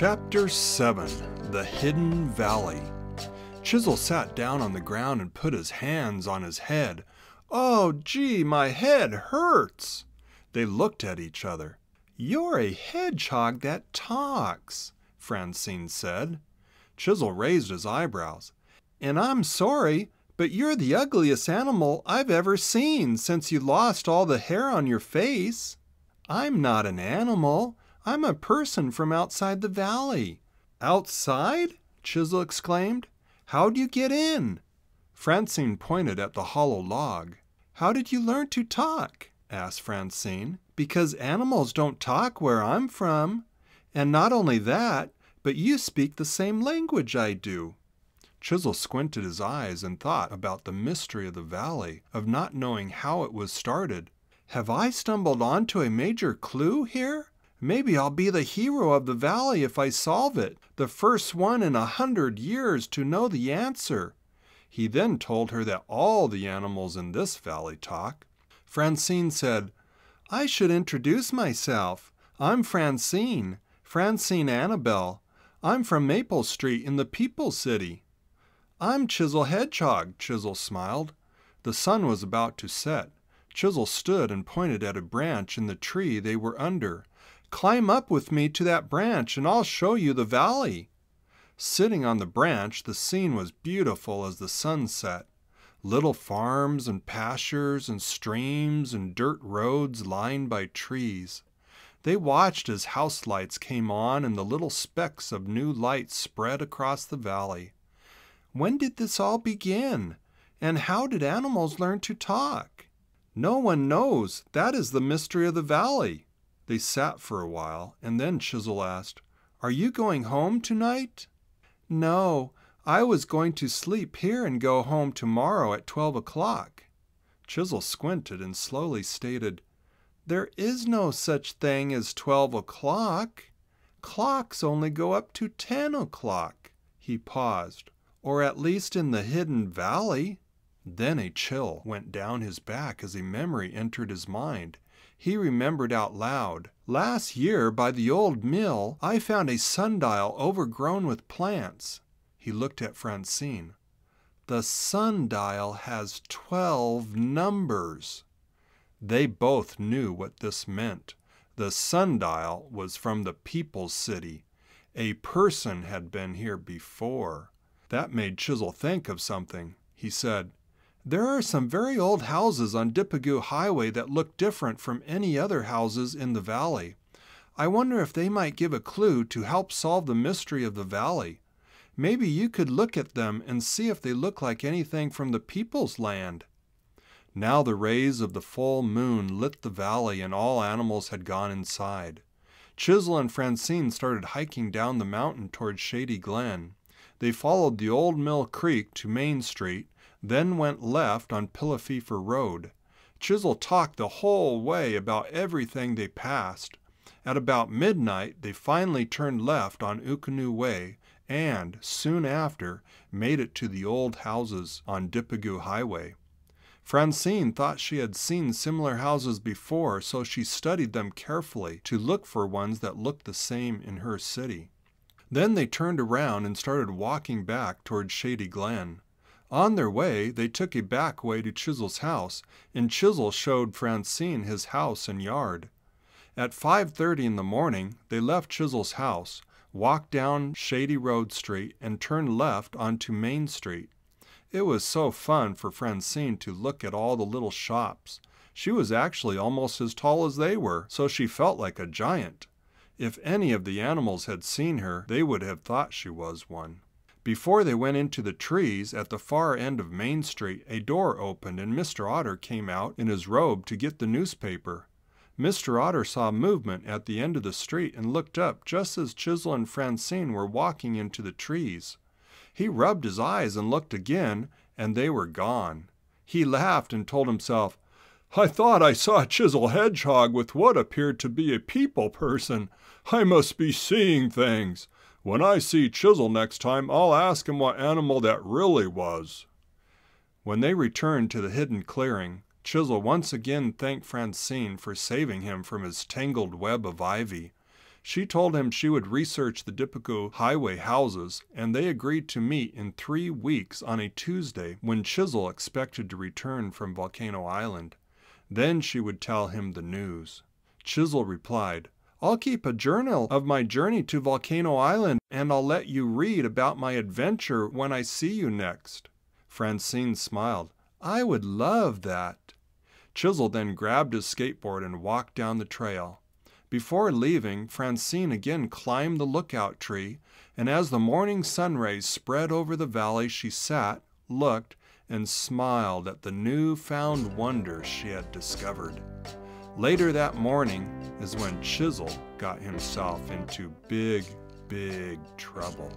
Chapter 7 The Hidden Valley. Chisel sat down on the ground and put his hands on his head. "Oh, gee, my head hurts." They looked at each other. "You're a hedgehog that talks," Francine said. Chisel raised his eyebrows. "And I'm sorry, but you're the ugliest animal I've ever seen since you lost all the hair on your face." "I'm not an animal. I'm a person from outside the valley." "Outside?" Chisel exclaimed. "How'd you get in?" Francine pointed at the hollow log. "How did you learn to talk?" asked Francine. "Because animals don't talk where I'm from. And not only that, but you speak the same language I do." Chisel squinted his eyes and thought about the mystery of the valley, of not knowing how it was started. "Have I stumbled onto a major clue here? Maybe I'll be the hero of the valley if I solve it, the first one in 100 years to know the answer." He then told her that all the animals in this valley talk. Francine said, "I should introduce myself. I'm Francine Annabelle. I'm from Maple Street in the People City." "I'm Chisel Hedgehog," Chisel smiled. The sun was about to set. Chisel stood and pointed at a branch in the tree they were under. "Climb up with me to that branch and I'll show you the valley." Sitting on the branch, the scene was beautiful as the sun set. Little farms and pastures and streams and dirt roads lined by trees. They watched as house lights came on and the little specks of new light spread across the valley. When did this all begin? And how did animals learn to talk? No one knows. That is the mystery of the valley. They sat for a while, and then Chisel asked, "Are you going home tonight?" "No, I was going to sleep here and go home tomorrow at 12 o'clock. Chisel squinted and slowly stated, "There is no such thing as 12 o'clock. Clocks only go up to 10 o'clock. He paused. "Or at least in the hidden valley." Then a chill went down his back as a memory entered his mind. He remembered out loud, "Last year by the old mill, I found a sundial overgrown with plants." He looked at Francine. "The sundial has 12 numbers." They both knew what this meant. The sundial was from the People's City. A person had been here before. That made Chisel think of something. He said, "There are some very old houses on Dipagoo Highway that look different from any other houses in the valley. I wonder if they might give a clue to help solve the mystery of the valley. Maybe you could look at them and see if they look like anything from the people's land." Now the rays of the full moon lit the valley and all animals had gone inside. Chisel and Francine started hiking down the mountain toward Shady Glen. They followed the old mill creek to Main Street, then went left on Pillafefer Road. Chisel talked the whole way about everything they passed. At about midnight, they finally turned left on Ucanoe Way and, soon after, made it to the old houses on Dipagoo Highway. Francine thought she had seen similar houses before, so she studied them carefully to look for ones that looked the same in her city. Then they turned around and started walking back toward Shady Glen. On their way, they took a back way to Chisel's house, and Chisel showed Francine his house and yard. At 5:30 in the morning, they left Chisel's house, walked down Shady Road Street, and turned left onto Main Street. It was so fun for Francine to look at all the little shops. She was actually almost as tall as they were, so she felt like a giant. If any of the animals had seen her, they would have thought she was one. Before they went into the trees at the far end of Main Street, a door opened and Mr. Otter came out in his robe to get the newspaper. Mr. Otter saw movement at the end of the street and looked up just as Chisel and Francine were walking into the trees. He rubbed his eyes and looked again, and they were gone. He laughed and told himself, "I thought I saw Chisel Hedgehog with what appeared to be a people person. I must be seeing things. When I see Chisel next time, I'll ask him what animal that really was." When they returned to the hidden clearing, Chisel once again thanked Francine for saving him from his tangled web of ivy. She told him she would research the Dipiko highway houses, and they agreed to meet in 3 weeks on a Tuesday when Chisel expected to return from Volcano Island. Then she would tell him the news. Chisel replied, "I'll keep a journal of my journey to Volcano Island, and I'll let you read about my adventure when I see you next." Francine smiled. "I would love that." Chisel then grabbed his skateboard and walked down the trail. Before leaving, Francine again climbed the lookout tree, and as the morning sun rays spread over the valley, she sat, looked, and smiled at the newfound wonder she had discovered. Later that morning is when Chisel got himself into big trouble.